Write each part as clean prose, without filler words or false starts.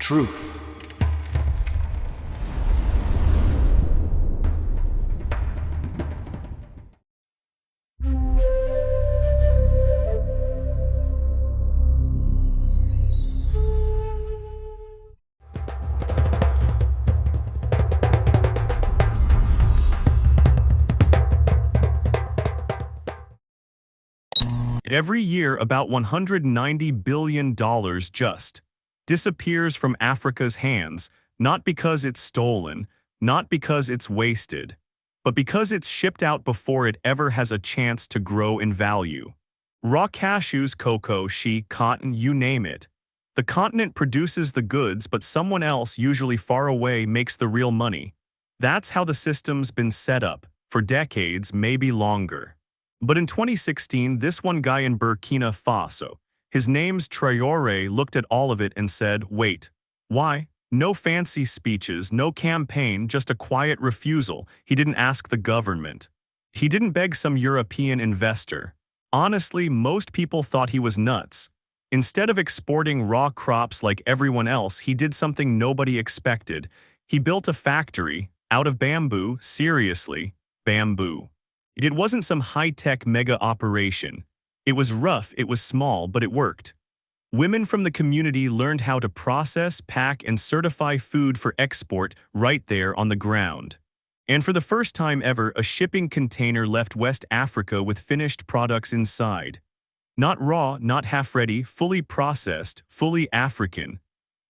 Truth. Every year, about $190 billion just disappears from Africa's hands, not because it's stolen, not because it's wasted, but because it's shipped out before it ever has a chance to grow in value. Raw cashews, cocoa, shea, cotton, you name it. The continent produces the goods, but someone else, usually far away, makes the real money. That's how the system's been set up, for decades, maybe longer. But in 2016, this one guy in Burkina Faso, his name's Traoré, looked at all of it and said, wait, why? No fancy speeches, no campaign, just a quiet refusal. He didn't ask the government. He didn't beg some European investor. Honestly, most people thought he was nuts. Instead of exporting raw crops like everyone else, he did something nobody expected. He built a factory out of bamboo, seriously, bamboo. It wasn't some high-tech mega operation. It was rough, it was small, but it worked. Women from the community learned how to process, pack, and certify food for export right there on the ground. And for the first time ever, a shipping container left West Africa with finished products inside. Not raw, not half-ready, fully processed, fully African.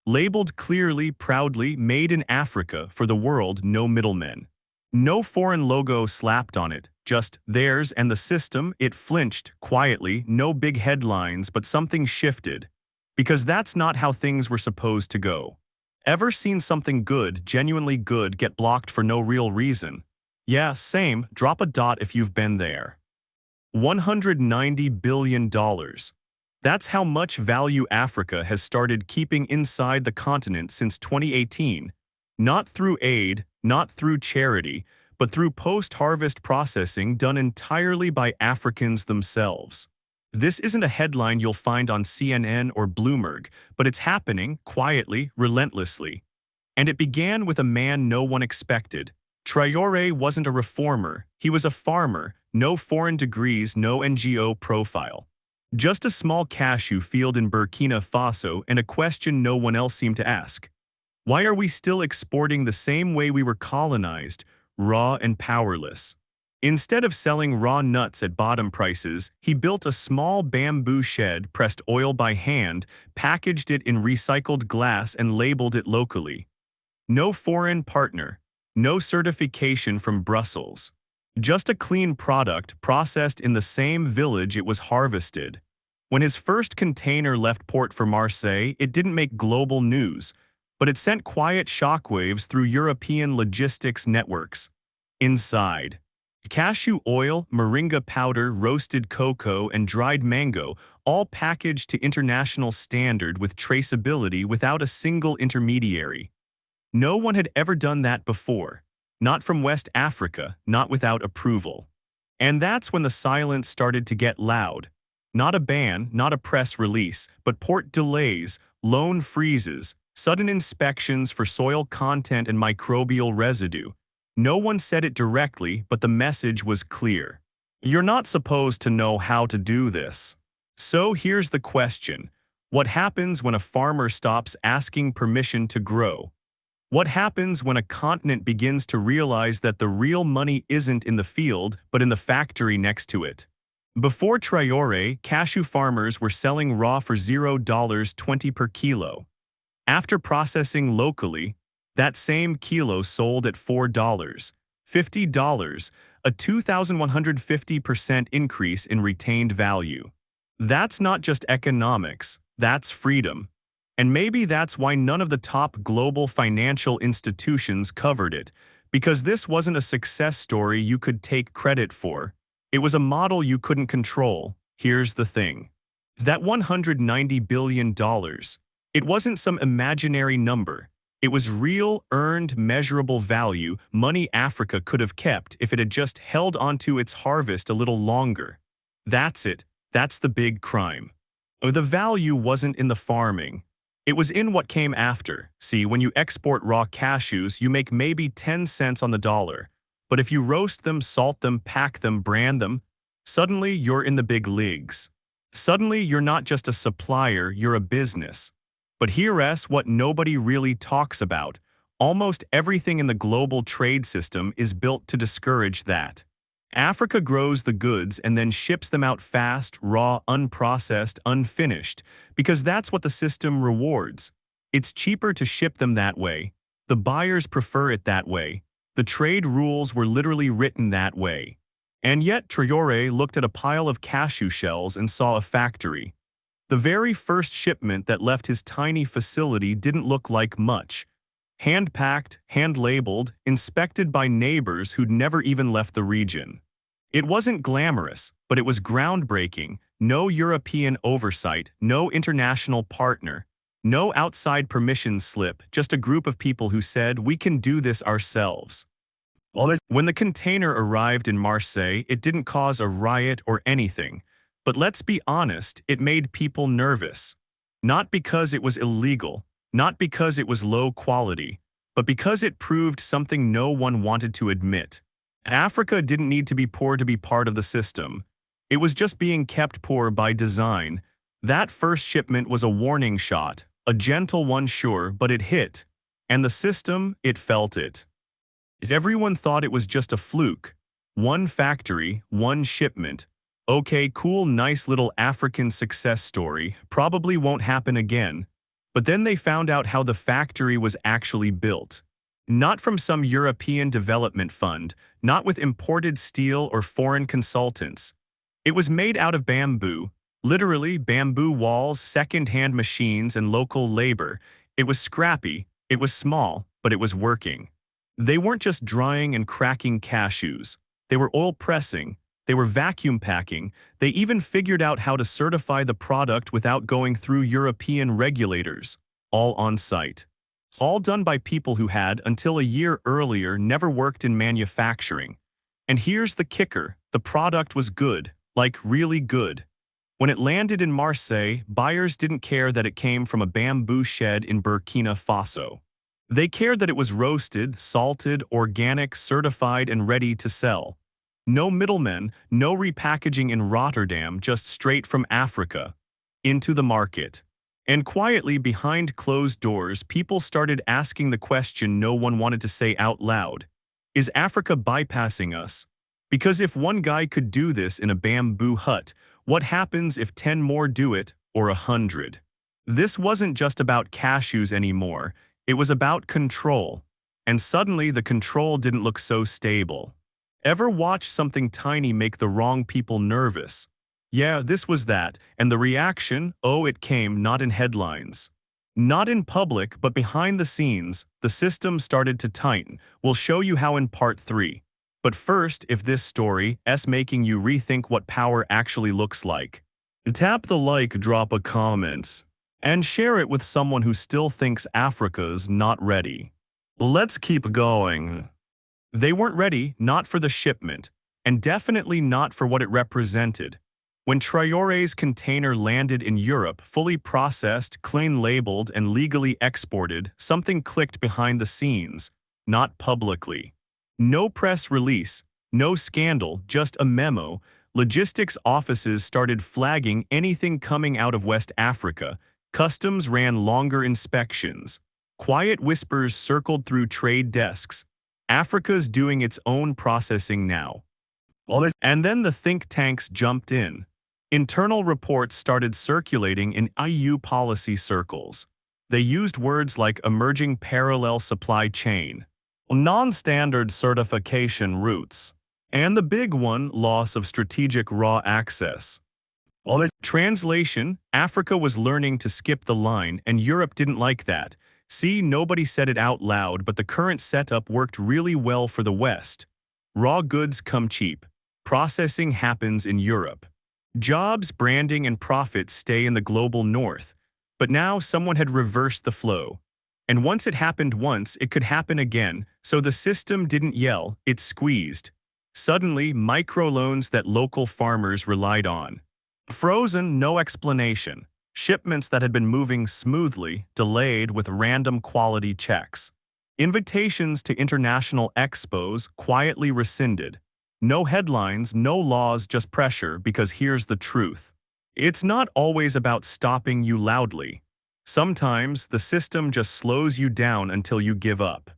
Labeled clearly, proudly, made in Africa for the world, no middlemen. No foreign logo slapped on it, just theirs and the system. It flinched, quietly, no big headlines, but something shifted. Because that's not how things were supposed to go. Ever seen something good, genuinely good, get blocked for no real reason? Yeah, same, drop a dot if you've been there. $190 billion. That's how much value Africa has started keeping inside the continent since 2018. Not through aid, not through charity, but through post-harvest processing done entirely by Africans themselves. This isn't a headline you'll find on CNN or Bloomberg, but it's happening quietly, relentlessly. And it began with a man no one expected. Traoré wasn't a reformer, he was a farmer, no foreign degrees, no NGO profile. Just a small cashew field in Burkina Faso and a question no one else seemed to ask. Why are we still exporting the same way we were colonized, raw and powerless? Instead of selling raw nuts at bottom prices, he built a small bamboo shed, pressed oil by hand, packaged it in recycled glass and labeled it locally. No foreign partner, no certification from Brussels. Just a clean product processed in the same village it was harvested. When his first container left port for Marseille, it didn't make global news, but it sent quiet shockwaves through European logistics networks. Inside, cashew oil, moringa powder, roasted cocoa, and dried mango, all packaged to international standard with traceability without a single intermediary. No one had ever done that before. Not from West Africa, not without approval. And that's when the silence started to get loud. Not a ban, not a press release, but port delays, loan freezes, sudden inspections for soil content and microbial residue. No one said it directly, but the message was clear. You're not supposed to know how to do this. So here's the question. What happens when a farmer stops asking permission to grow? What happens when a continent begins to realize that the real money isn't in the field, but in the factory next to it? Before Traoré, cashew farmers were selling raw for $0.20 per kilo. After processing locally, that same kilo sold at $4, $50, a 2,150% increase in retained value. That's not just economics, that's freedom. And maybe that's why none of the top global financial institutions covered it, because this wasn't a success story you could take credit for. It was a model you couldn't control. Here's the thing. That $190 billion. It wasn't some imaginary number. It was real, earned, measurable value, money Africa could have kept if it had just held onto its harvest a little longer. That's it. That's the big crime. The value wasn't in the farming. It was in what came after. See, when you export raw cashews, you make maybe 10 cents on the dollar. But if you roast them, salt them, pack them, brand them, suddenly you're in the big leagues. Suddenly you're not just a supplier, you're a business. But here's what nobody really talks about. Almost everything in the global trade system is built to discourage that. Africa grows the goods and then ships them out fast, raw, unprocessed, unfinished, because that's what the system rewards. It's cheaper to ship them that way. The buyers prefer it that way. The trade rules were literally written that way. And yet Traoré looked at a pile of cashew shells and saw a factory. The very first shipment that left his tiny facility didn't look like much. Hand-packed, hand-labeled, inspected by neighbors who'd never even left the region. It wasn't glamorous, but it was groundbreaking. No European oversight, no international partner, no outside permission slip, just a group of people who said, we can do this ourselves. When the container arrived in Marseille, it didn't cause a riot or anything. But let's be honest, it made people nervous. Not because it was illegal, not because it was low quality, but because it proved something no one wanted to admit. Africa didn't need to be poor to be part of the system. It was just being kept poor by design. That first shipment was a warning shot, a gentle one sure, but it hit. And the system, it felt it. Everyone thought it was just a fluke. One factory, one shipment. Okay, cool, nice little African success story, probably won't happen again. But then they found out how the factory was actually built. Not from some European development fund, not with imported steel or foreign consultants. It was made out of bamboo, literally bamboo walls, second-hand machines, and local labor. It was scrappy, it was small, but it was working. They weren't just drying and cracking cashews. They were oil pressing. They were vacuum packing. They even figured out how to certify the product without going through European regulators, all on site. All done by people who had, until a year earlier, never worked in manufacturing. And here's the kicker, the product was good, like really good. When it landed in Marseille, buyers didn't care that it came from a bamboo shed in Burkina Faso. They cared that it was roasted, salted, organic, certified, and ready to sell. No middlemen, no repackaging in Rotterdam, just straight from Africa into the market. And quietly behind closed doors, people started asking the question no one wanted to say out loud. Is Africa bypassing us? Because if one guy could do this in a bamboo hut, what happens if 10 more do it, or 100? This wasn't just about cashews anymore, it was about control. And suddenly the control didn't look so stable. Ever watch something tiny make the wrong people nervous? Yeah, this was that, and the reaction, oh, it came not in headlines. Not in public, but behind the scenes, the system started to tighten. We'll show you how in part 3. But first, if this story is making you rethink what power actually looks like, tap the like, drop a comment, and share it with someone who still thinks Africa's not ready. Let's keep going. They weren't ready, not for the shipment, and definitely not for what it represented. When Traoré's container landed in Europe, fully processed, clean-labeled, and legally exported, something clicked behind the scenes, not publicly. No press release, no scandal, just a memo. Logistics offices started flagging anything coming out of West Africa. Customs ran longer inspections. Quiet whispers circled through trade desks. Africa's doing its own processing now. And then the think tanks jumped in. Internal reports started circulating in EU policy circles. They used words like emerging parallel supply chain, non-standard certification routes, and the big one, loss of strategic raw access. Translation, Africa was learning to skip the line, and Europe didn't like that. See, nobody said it out loud, but the current setup worked really well for the West. Raw goods come cheap. Processing happens in Europe. Jobs, branding, and profits stay in the global north. But now someone had reversed the flow. And once it happened once, it could happen again, so the system didn't yell, it squeezed. Suddenly, microloans that local farmers relied on. Frozen, no explanation. Shipments that had been moving smoothly, delayed with random quality checks. Invitations to international expos quietly rescinded. No headlines, no laws, just pressure, because here's the truth. It's not always about stopping you loudly. Sometimes the system just slows you down until you give up.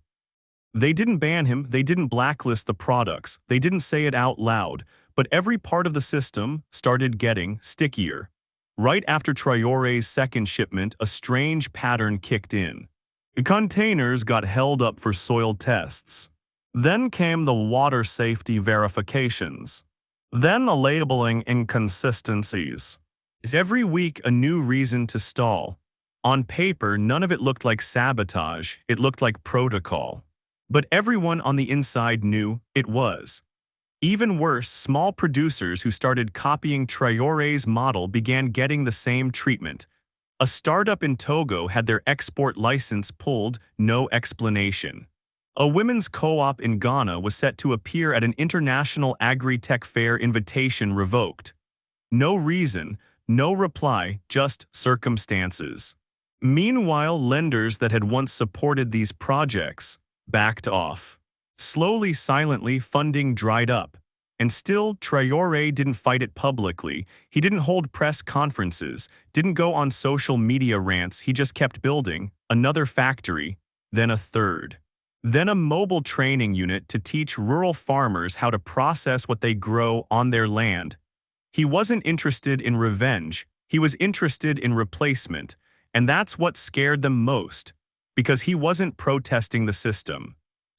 They didn't ban him, they didn't blacklist the products, they didn't say it out loud, but every part of the system started getting stickier. Right after Traoré's second shipment, a strange pattern kicked in. The containers got held up for soil tests. Then came the water safety verifications. Then the labeling inconsistencies. Every week a new reason to stall. On paper, none of it looked like sabotage, it looked like protocol. But everyone on the inside knew it was. Even worse, small producers who started copying Traoré's model began getting the same treatment. A startup in Togo had their export license pulled, no explanation. A women's co-op in Ghana was set to appear at an international agri-tech fair, invitation revoked. No reason, no reply, just circumstances. Meanwhile, lenders that had once supported these projects backed off. Slowly, silently, funding dried up. And still, Traoré didn't fight it publicly. He didn't hold press conferences, didn't go on social media rants. He just kept building another factory, then a third. Then a mobile training unit to teach rural farmers how to process what they grow on their land. He wasn't interested in revenge. He was interested in replacement. And that's what scared them most. Because he wasn't protesting the system.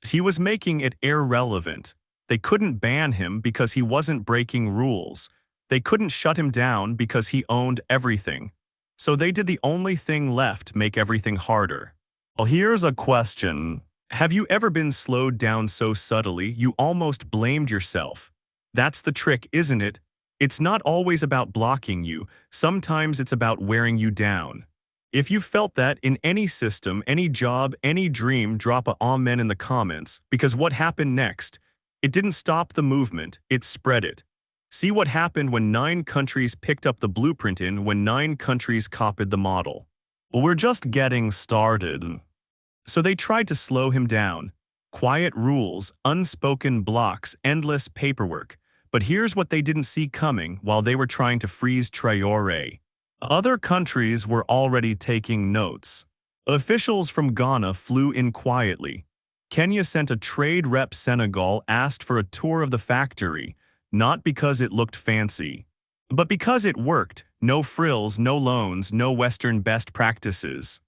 He was making it irrelevant. They couldn't ban him because he wasn't breaking rules. They couldn't shut him down because he owned everything. So they did the only thing left: make everything harder. Well, here's a question. Have you ever been slowed down so subtly you almost blamed yourself? That's the trick, isn't it? It's not always about blocking you. Sometimes it's about wearing you down. If you felt that in any system, any job, any dream, drop a amen in the comments, because what happened next? It didn't stop the movement, it spread it. See what happened when 9 countries picked up the blueprint, when 9 countries copied the model. Well, we're just getting started. So they tried to slow him down. Quiet rules, unspoken blocks, endless paperwork. But here's what they didn't see coming while they were trying to freeze Traoré. Other countries were already taking notes. Officials from Ghana flew in quietly. Kenya sent a trade rep. Senegal asked for a tour of the factory, not because it looked fancy, but because it worked. No frills, no loans, no Western best practices.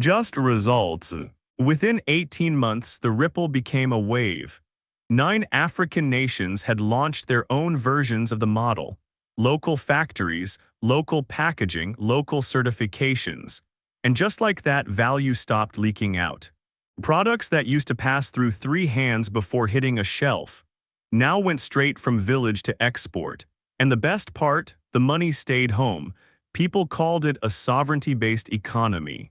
Just results. Within 18 months, the ripple became a wave. 9 African nations had launched their own versions of the model. Local factories, local packaging, local certifications. And just like that, value stopped leaking out. Products that used to pass through 3 hands before hitting a shelf now went straight from village to export. And the best part, the money stayed home. People called it a sovereignty-based economy.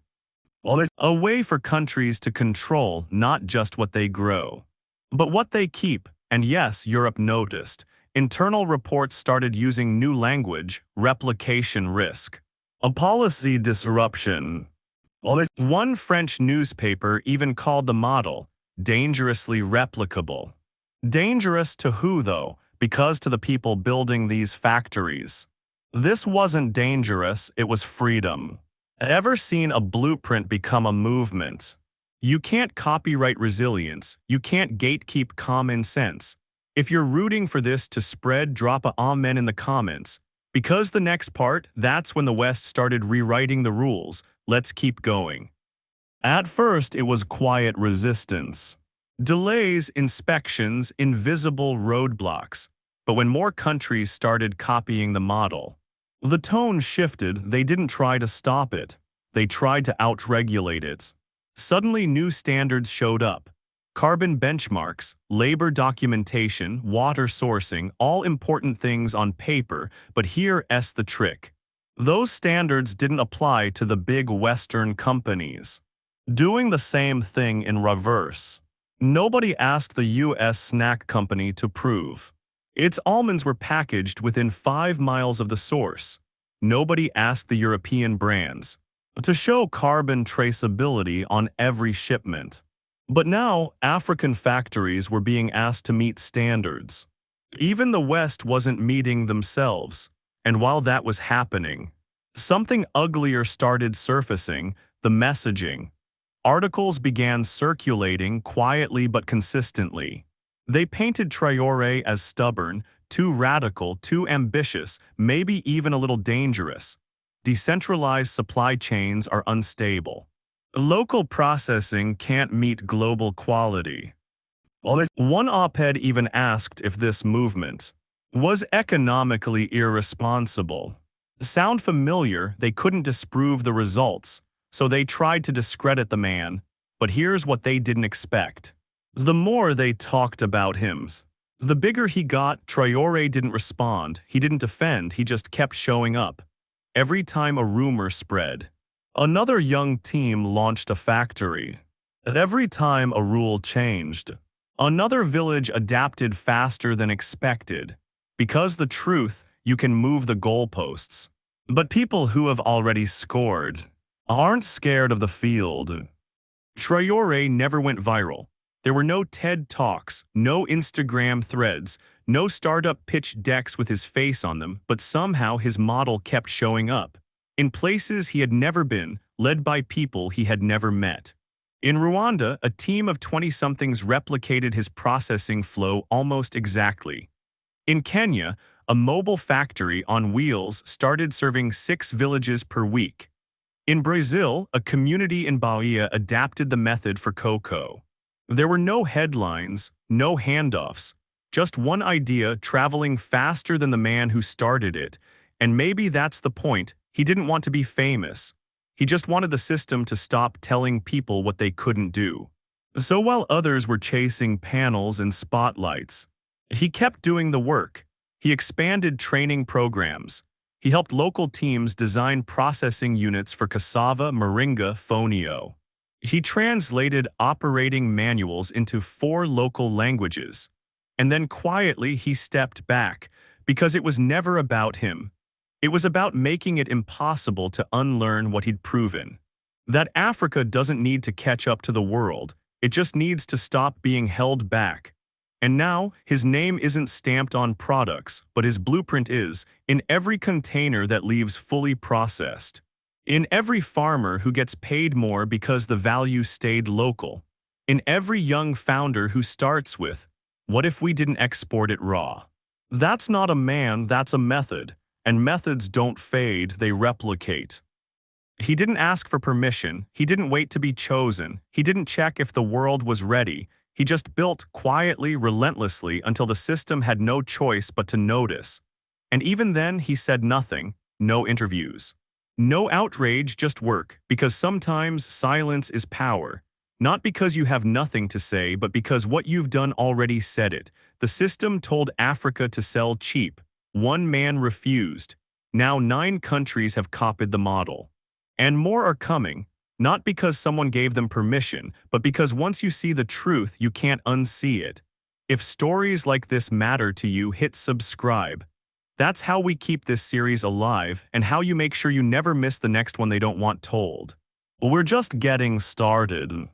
A way for countries to control not just what they grow, but what they keep. And yes, Europe noticed. Internal reports started using new language: replication risk, a policy disruption. One French newspaper even called the model dangerously replicable. Dangerous to who, though? Because to the people building these factories. This wasn't dangerous, it was freedom. Ever seen a blueprint become a movement? You can't copyright resilience, you can't gatekeep common sense. If you're rooting for this to spread, drop a amen in the comments. Because the next part, that's when the West started rewriting the rules. Let's keep going. At first, it was quiet resistance. Delays, inspections, invisible roadblocks. But when more countries started copying the model, the tone shifted. They didn't try to stop it. They tried to outregulate it. Suddenly, new standards showed up. Carbon benchmarks, labor documentation, water sourcing, all important things on paper, but here's the trick. Those standards didn't apply to the big Western companies. Doing the same thing in reverse. Nobody asked the US snack company to prove its almonds were packaged within 5 miles of the source. Nobody asked the European brands to show carbon traceability on every shipment. But now, African factories were being asked to meet standards. Even the West wasn't meeting themselves. And while that was happening, something uglier started surfacing: the messaging. Articles began circulating quietly but consistently. They painted Traoré as stubborn, too radical, too ambitious, maybe even a little dangerous. Decentralized supply chains are unstable. Local processing can't meet global quality. One op-ed even asked if this movement was economically irresponsible. Sound familiar? They couldn't disprove the results, so they tried to discredit the man. But here's what they didn't expect. The more they talked about him, the bigger he got. Traoré didn't respond, he didn't defend, he just kept showing up. Every time a rumor spread, another young team launched a factory. Every time a rule changed, another village adapted faster than expected. Because the truth, you can move the goalposts. But people who have already scored aren't scared of the field. Traoré never went viral. There were no TED Talks, no Instagram threads, no startup pitch decks with his face on them, but somehow his model kept showing up. In places he had never been, led by people he had never met. In Rwanda, a team of 20-somethings replicated his processing flow almost exactly. In Kenya, a mobile factory on wheels started serving 6 villages per week. In Brazil, a community in Bahia adapted the method for cocoa. There were no headlines, no handoffs, just one idea traveling faster than the man who started it. And maybe that's the point. He didn't want to be famous. He just wanted the system to stop telling people what they couldn't do. So while others were chasing panels and spotlights, he kept doing the work. He expanded training programs. He helped local teams design processing units for cassava, moringa, fonio. He translated operating manuals into 4 local languages. And then quietly he stepped back, because it was never about him. It was about making it impossible to unlearn what he'd proven. That Africa doesn't need to catch up to the world, it just needs to stop being held back. And now, his name isn't stamped on products, but his blueprint is, in every container that leaves fully processed. In every farmer who gets paid more because the value stayed local. In every young founder who starts with, "What if we didn't export it raw?" That's not a man, that's a method. And methods don't fade, they replicate. He didn't ask for permission, he didn't wait to be chosen, he didn't check if the world was ready. He just built quietly, relentlessly, until the system had no choice but to notice. And even then, he said nothing, no interviews. No outrage, just work, because sometimes silence is power. Not because you have nothing to say, but because what you've done already said it. The system told Africa to sell cheap. One man refused. Now 9 countries have copied the model. And more are coming, not because someone gave them permission, but because once you see the truth, you can't unsee it. If stories like this matter to you, hit subscribe. That's how we keep this series alive, and how you make sure you never miss the next one they don't want told. We're just getting started.